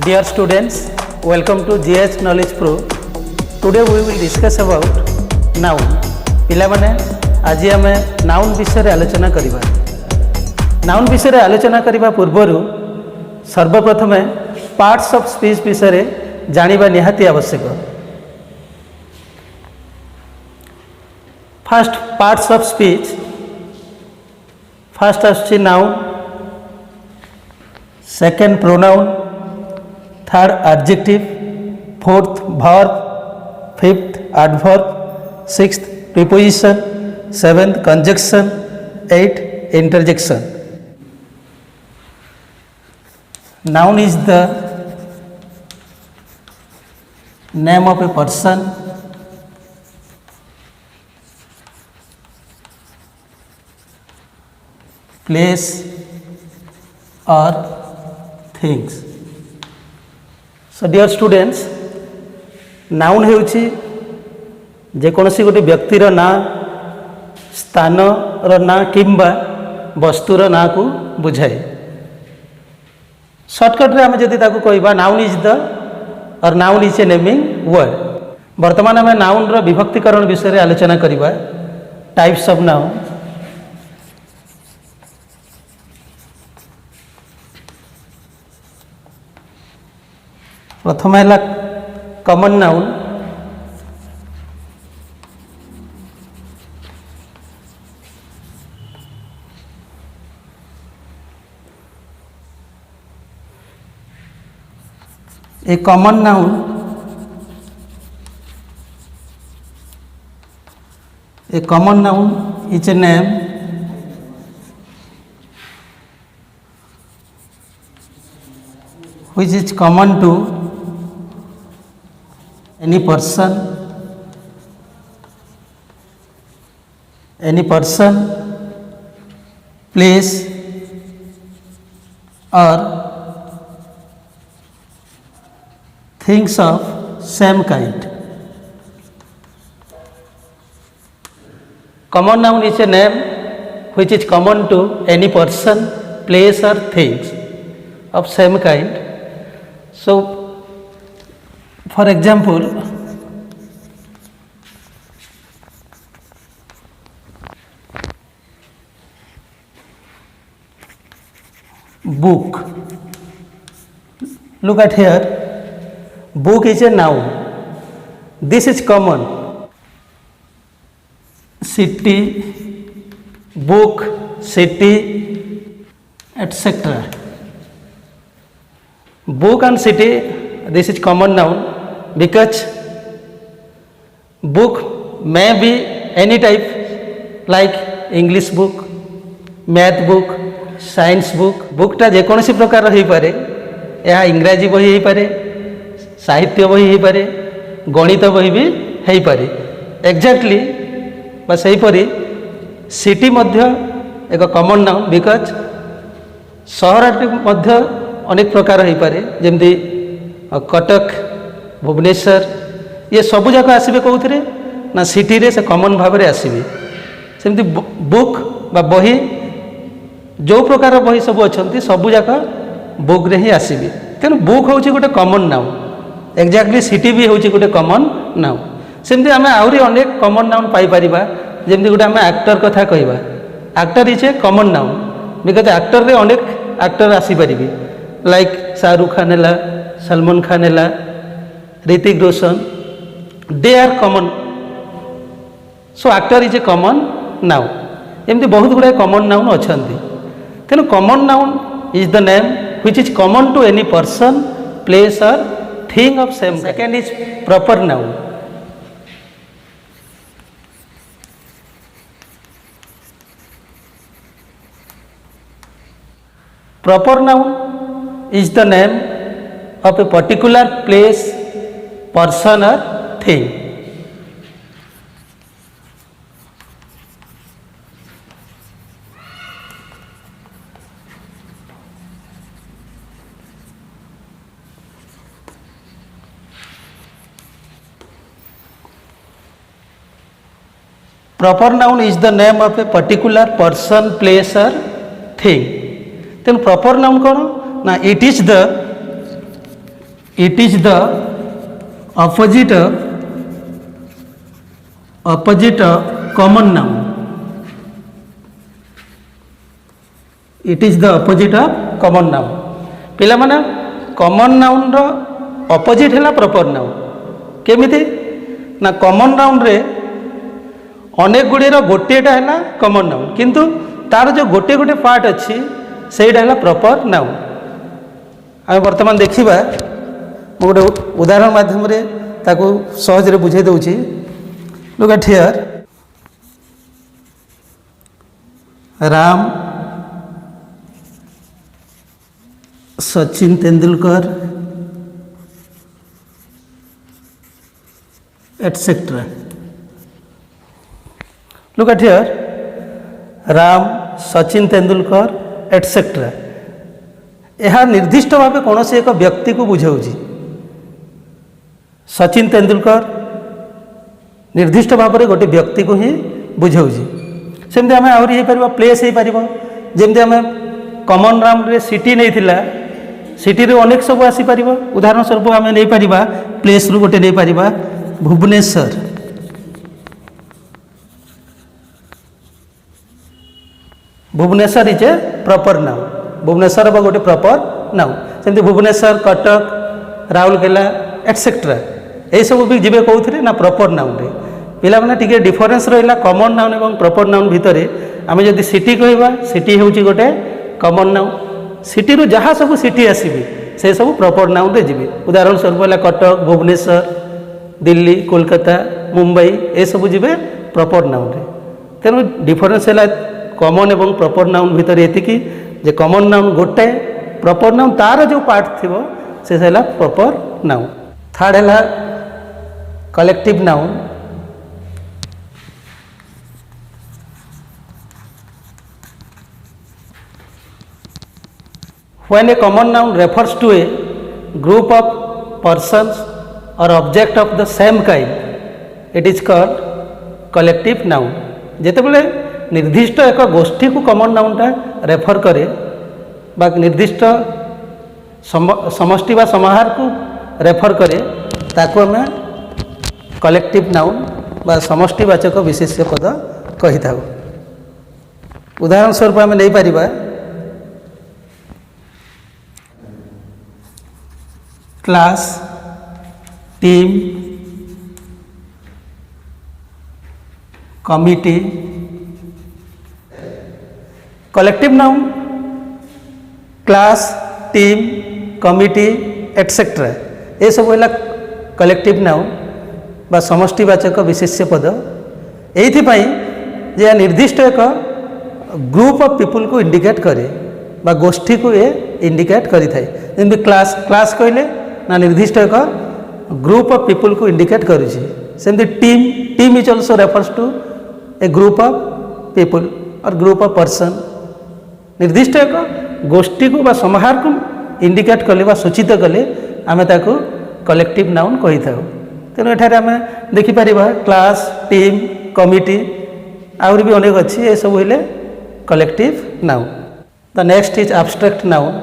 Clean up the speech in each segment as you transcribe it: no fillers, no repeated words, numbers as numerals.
Dear students, welcome to GH Knowledge Pro. Today we will discuss about noun. पिलामाने आज आम noun विषय आलोचना करिबा. नाउन विषय आलोचना करिबा पूर्वरु सर्वप्रथम पार्ट्स ऑफ स्पीच विषय जानिबा निहाती आवश्यक. First parts of speech. First आछि noun, second pronoun, third adjective, fourth verb, fifth adverb, sixth preposition, seventh conjunction, eighth interjection. Noun is the name of a person, place or things. So dear students, noun हेउछि जेकोसी गोटे व्यक्तिर ना, स्थान रो ना किंबा वस्तुर ना को बुझाए. शॉर्टकट रे आमे जदि ताकू कहबा नाउन इज द और noun is A naming word. वर्तमान आमे नाउन रो विभक्तिकरण विषय रे आलोचना करिबा. Types of noun. प्रथम है common noun. A common noun is a name which is common to any person, place or things of same kind. Common noun is a name which is common to any person, place or things of same kind. So for example, book. Look at here. Book is a noun. This is common. City, book, city, etc. Book and city, this is common noun because book may be any type like English book, math book, science book. Book टा जेकोसी प्रकार हो पारे. यह इंग्राजी बही हो पारे, साहित्य बही हो पारे, गणित बही भी हो पारे. एक्जाक्टली बस यहीपरी सिटी मध्य एक कॉमन नाउन बिकज सहर मध्य अनेक प्रकार हो पारे. जमती कटक, भुवनेश्वर, ये सबू जाक आसबे कौन ना सिटी रे से कॉमन भाव में आसबे. सेमती बुक बा बही जो प्रकार बही सब अच्छा सबू जाक बुक रे ही आसबे. तेणु बुक हूँ गोटे कॉमन नाउन. एक्जाक्टली सिटी भी हूँ गोटे कॉमन नाउन. सेमती आम आहरी अनेक कॉमन नाउन पाइपर. जमती गोटे आम एक्टर कथा कहवा. Actor is a common noun because actor रे अनेक एक्टर आसीपर लाइक शाहरुख खान है, सलमान खान है, Hrithik Roshan. They are common. So actor is a common noun. एमती बहुत गुड़ाए कॉमन नाउन अच्छा. तेणु common noun is the name which is common to any person, place or thing of same. Second is proper noun. Proper noun is the name of a particular place, person or thing. Proper noun is the name of a particular person, place or thing. then proper noun कौन ना it is the it is the opposite common noun. It is the opposite of common noun. पिला माने common noun रो opposite है proper noun. केमिति ना common noun रे अनेक गुड़े गोटेटा है कॉमन नाउन, किंतु तार जो गोटे गोटे पार्ट अच्छी सेटा है प्रॉपर नाउन। आम बर्तमान देखा गोटे उदाहरण माध्यम रे ताकू सहज रे बुझे दूची। Look at here, Ram, Sachin Tendulkar etcetera. Look at here, Ram, Sachin Tendulkar etcetera. यह निर्दिष्ट भाव कौन से एक व्यक्ति को बुझाऊँगी। सचिन तेंदुलकर निर्दिष्ट भाव में गोटे व्यक्ति को ही बुझाऊँगी। सेमती आम आहरी हो प्लेस हो पार, जमी आम कॉमन नाउन रे सिटी नहीं थिला, सिटी रे अनेक सब आसीपर। उदाहरण स्वरूप आम नहीं पार प्लेस रु गोटे नहीं पार Bhubaneswar. Bhubaneswar is a proper noun. Bhubaneswar गोटे प्रॉपर नाउन। सेमती भुवनेश्वर, कटक, राउरकेला एटसेट्रा यही सब भी जीवे कौन ना प्रॉपर नाउन रे। पिला माने टिके डिफरेंस रहा कॉमन नाउन और प्रॉपर नाउन भितर। आम जब सिटी कहवा, सिटी हूँ गोटे कॉमन नाउन। सिटी रु जहाँ सब सिटी आसबि से सब प्रॉपर नाउन रे जीवे। उदाहरण स्वरूप कटक, भुवनेश्वर, दिल्ली, कोलकाता, मुंबई ये सब जीवे प्रॉपर नाउन रे। तेणु डिफरेंस है कॉमन एवं प्रॉपर नाउन भितर एतिकी जे कॉमन नाउन गोटे, प्रॉपर नाउन तार जो पार्ट थी से है प्रॉपर नाउन। थर्ड है collective noun. When a common noun refers to a group of persons or object of the same kind, it is called collective noun. जेतेबेले निर्दिष्ट एक गोष्ठी को कॉमन नाउनटा रेफर करे बा निर्दिष्ट समष्टि बा समाहार को रेफर करे ताको आम कलेक्टिव नाउन बा समष्टिवाचक विशेष्य पद कही था। उदाहरण स्वरूप आम नहीं Paribas class, team, committee. Collective noun class, team, committee etcetera ये सब है कलेक्टिव नाउन बा समष्टिवाचक विशेष्य पद। एइथिपाई जे निर्दिष्ट एक ग्रुप ऑफ पीपल को इंडिकेट करे बा गोष्ठी को ये इंडिकेट करि थाए। जेमति क्लास, क्लास कहले ना निर्दिष्ट एक ग्रुप ऑफ पीपल को इंडिकेट करुछि। सेमति team, team is also refers to a group of people or group of person. निर्दिष्ट एक गोष्ठी को बा समाहार को इंडिकेट कले बा सूचित कले आमे ताको कलेक्टिव नाउन कही था। तेणु एठारे आमे देखि परिबा क्लास, टीम, कमिटी आउरी भी अनेक अच्छी ये सब हेले collective noun. The next is abstract noun.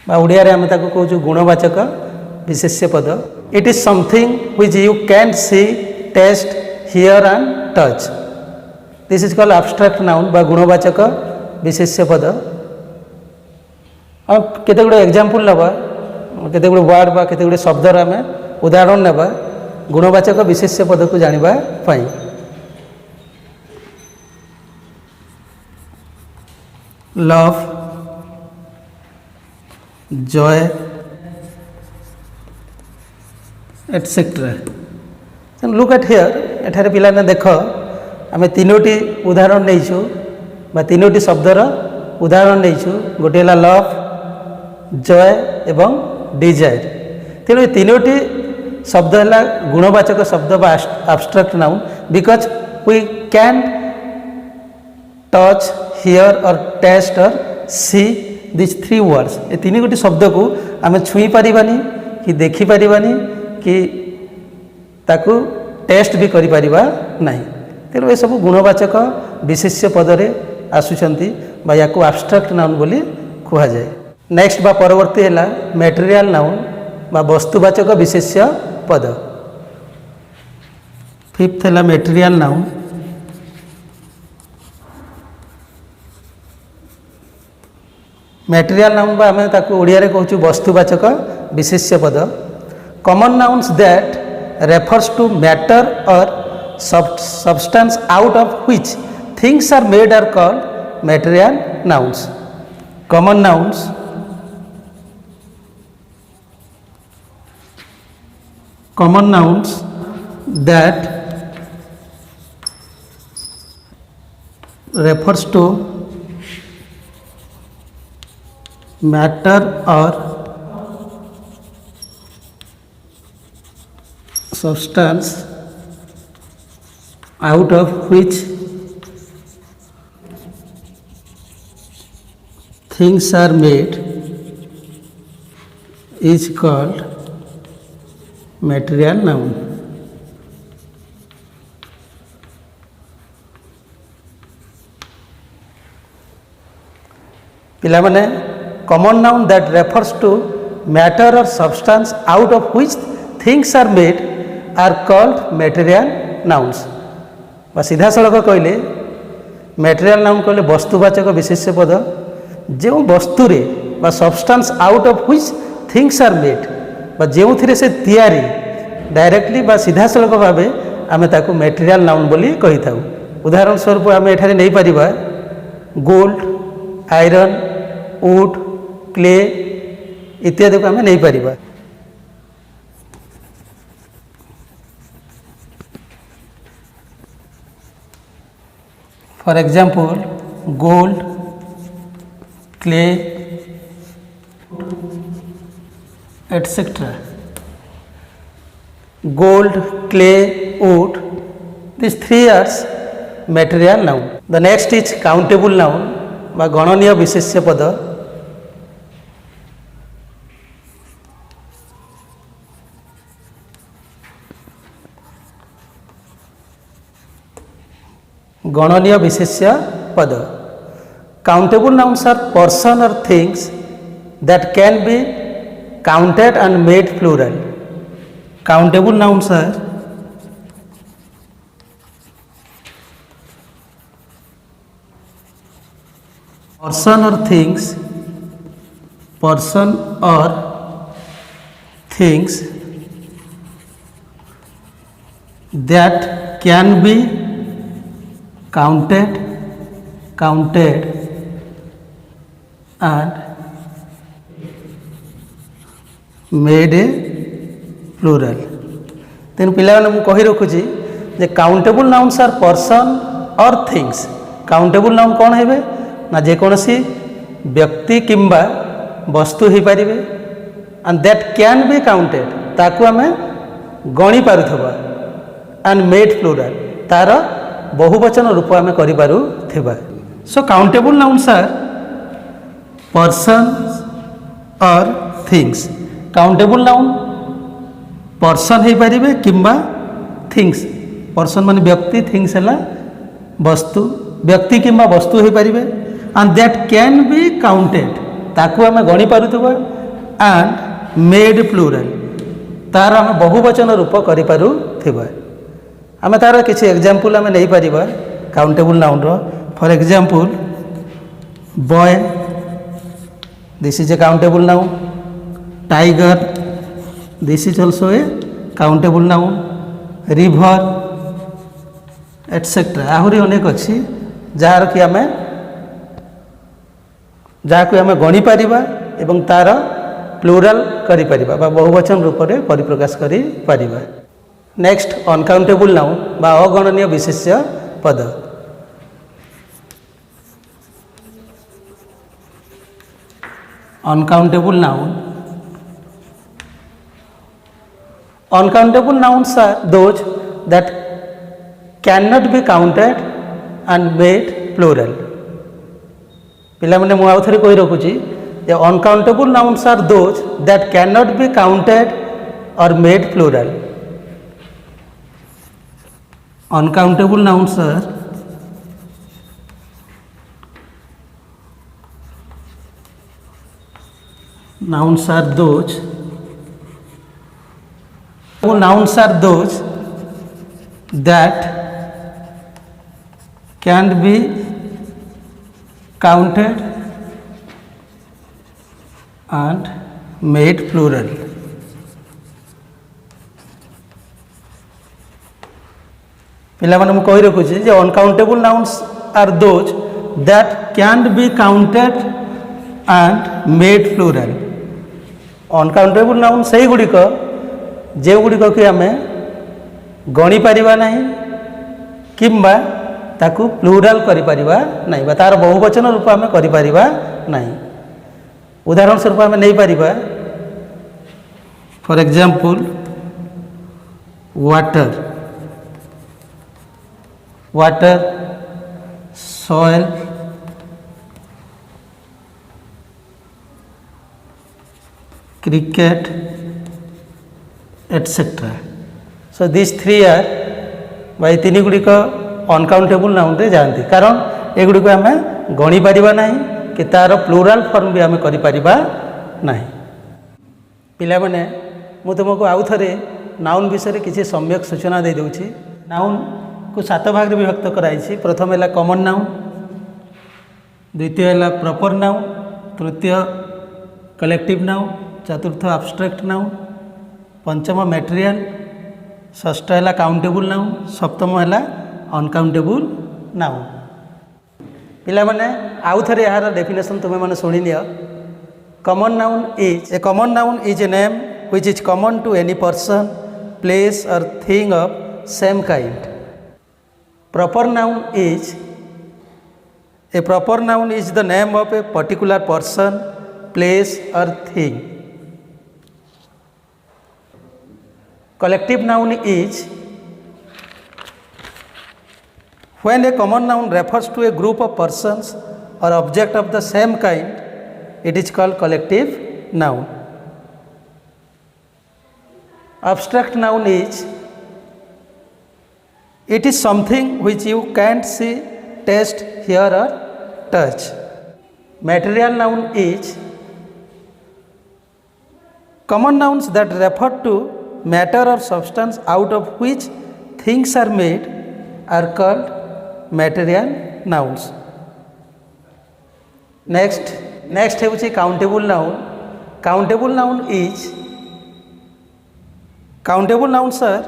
Odia रे आमे ताको कहूँ गुणवाचक विशेष्य पद। It is something which you can see, taste, hear and touch. This is called abstract noun बा गुणवाचक विशेष्य पद। हम केते गुडे एग्जांपल नबा, केते गुडे वर्ड बा केते गुडे शब्दर आमे उदाहरण नबा गुणवाचक विशेष्य पद को जानिबा पाई। Love, joy etcetera. Look at here, एठारे पिला ने देख आम तीनोटी उदाहरण नहींचु बा तीनोटी शब्दर उदाहरण नहींचु। गोटे है लव, जॉय एवं डिजायर। तेणु ये तीनोटी शब्द है गुणवाचक शब्द बा abstract noun because we can touch, hear और टेस्ट और सी दिस थ्री वर्ड्स। ये तीन गोटी शब्द को आम छुई पारिबानी कि देखि पारिबानी कि ताकू टेस्ट भी करि पारिबा नहीं। तेणु ये सब गुणवाचक विशेष्य पदरे आसुचंती बा याकू आब्स्ट्राक्ट नाउन बोली कुहा जाए। नेक्स्ट बा परवर्ती है मटेरियल नाउन बा वस्तुवाचक विशेष्य पद। फिफ्थ है मटेरियल नाउन। मटेरियल नाउन बा आम ताकू ओडिया रे कहूँ वस्तुवाचक विशेष्य पद। Common nouns that refers to matter और substance out of which things are made are called material nouns. Common nouns that refers to matter or substance out of which things are made is called material noun. पिला माने common noun that refers to matter or substance out of which things are made are called material nouns. बा सीधा सड़क कहले material noun कहले वस्तुवाचक विशेष्य पद जो वस्तुरे बा substance out of which things are made बा जो थिरे से तैयारी डायरेक्टली बा सीधा सड़क भाव आम ताकू मटेरियल नाउन बोली कही था। उदाहरण स्वरूप आम एठारे नहीं Paribas gold, iron, would, clay इत्यादि को आम नहीं Paribas. For example, gold, clay, etc. Gold, clay, wood, these three are material noun. The next is countable noun বা গণনীয় বিশেষ্য পদ। गणनीय विशेष्य पद। Countable nouns are person or things that can be counted and made plural. Countable nouns are person or things that can be counted and made a plural। तेन पिला मु कही रखुची जे countable nouns are person or things. Countable noun कौन है ना जेकोसी व्यक्ति किंबा वस्तु हो पारे and that can be counted ताकू आम गणी पारुथबा एंड मेड प्लूरल तार बहुवचन रूप आम करिपारुथिबा। सो countable nouns are person or things. Countable noun person हो पारे किंबा थिंग्स। पर्सन माने व्यक्ति, थिंग्स है वस्तु, व्यक्ति किंबा वस्तु हो पारे and that can be counted ताकू आम गणी पारुथबा एंड मेड प्लूरल तार आम बहुवचन रूप करिपारुथिबा। आम तार किसी एग्जाम्पल आम नहीं पारिबा काउंटेबल नाउन रो। For example boy, this is a countable noun. Tiger, this is also a countable noun. River etcetera आहरी अनेक अच्छी जार कि आम जहाँ आम गणी पारिबा एवं तार प्लूराल करि परिबा बा बहुवचन रूप में परिप्रकाश करि परिबा। नेक्स्ट अनकाउंटेबल नाउन बा अगणनीय विशेष्य पद। Uncountable noun. Uncountable nouns are those that cannot be counted and made plural. पिला मैंने मुझे आउथरे कही रखुची जे uncountable nouns are those that cannot be counted or made plural. Uncountable nouns are those that can be counted and made plural. ପିଲାମାନେ ମୁଁ କହି ରଖୁଛି ଯେ uncountable nouns are those that can be counted and made plural. Uncountable noun ସେଇଗୁଡ଼ିକ ଯେଉଁଗୁଡ଼ିକ କି ଆମେ ଗଣିପାରିବା ନାହିଁ କିମ୍ବା ତାକୁ ପ୍ଲୁରାଲ୍ କରିପାରିବା ନାହିଁ ବା ତା'ର ବହୁବଚନ ରୂପ ଆମେ କରିପାରିବା ନାହିଁ। ଉଦାହରଣ ସ୍ୱରୂପ ଆମେ ନେଇପାରିବା for example water, water, soil, cricket, etc. So these three are by ତିନି ଗୁଡ଼ିକ ଅନକାଉଣ୍ଟେବୁଲ୍ ନାଉନ୍ରେ ଯାଆନ୍ତି କାରଣ ଏଗୁଡ଼ିକ ଆମେ ଗଣିପାରିବା ନାହିଁ କି ତା'ର ପ୍ଲୁରାଲ୍ ଫର୍ମ ବି ଆମେ କରିପାରିବା ନାହିଁ। ପିଲାମାନେ ମୁଁ ତୁମକୁ ଆଉ ଥରେ ନାଉନ୍ ବିଷୟରେ କିଛି ସମ୍ୟକ ସୂଚନା ଦେଇଦେଉଛି। ନାଉନ୍ को 7 भाग में विभक्त कराई। प्रथम है कॉमन नाउन, द्वितीय है प्रॉपर नाउन, तृतीय कलेक्टिव नाउन, चतुर्थ एब्स्ट्रैक्ट नाउन, पंचम मटेरियल, षष्ठ है काउंटेबल नाउन, सप्तम है अनकाउंटेबल नाउन। पिला माने आउ थरे यार डेफिनेशन तुम्हें माने सुनी नियो। Common noun is a name which is common to any person, place or thing of same kind. Proper noun is the name of a particular person, place or thing. Collective noun is when a common noun refers to a group of persons or object of the same kind, it is called collective noun. Abstract noun is it is something which you can't see, taste, hear or touch. Material noun is common nouns that refer to matter or substance out of which things are made are called material nouns. Next है countable noun. Countable nouns are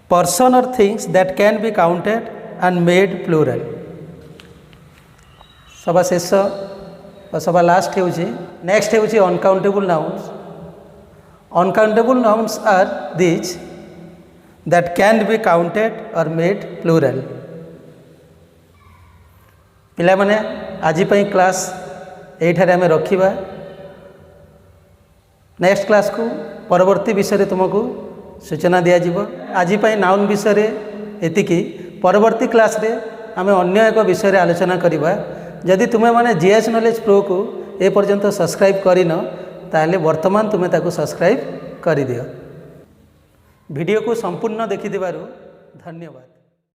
person or things that can be counted and made plural. सभा शेष और सभा last है। Next है uncountable nouns. Uncountable nouns are this that can be counted और made plural. पिला माने आज क्लास एठारे आमे रखिबा। नेक्स्ट क्लास को परवर्ती विषय तुमको सूचना दिया जिवो। आज नाउन विषय एतिकी। परवर्ती क्लास रे आमे अन्य एक विषय आलोचना करिबा। जदि तुम्हें माने जीएस नॉलेज प्रो को ए पर्यंत सब्सक्राइब करिन ताले वर्तमान तुम्हें ताको सब्सक्राइब करि दियो। वीडियो को संपूर्ण देखि दिबारु धन्यवाद।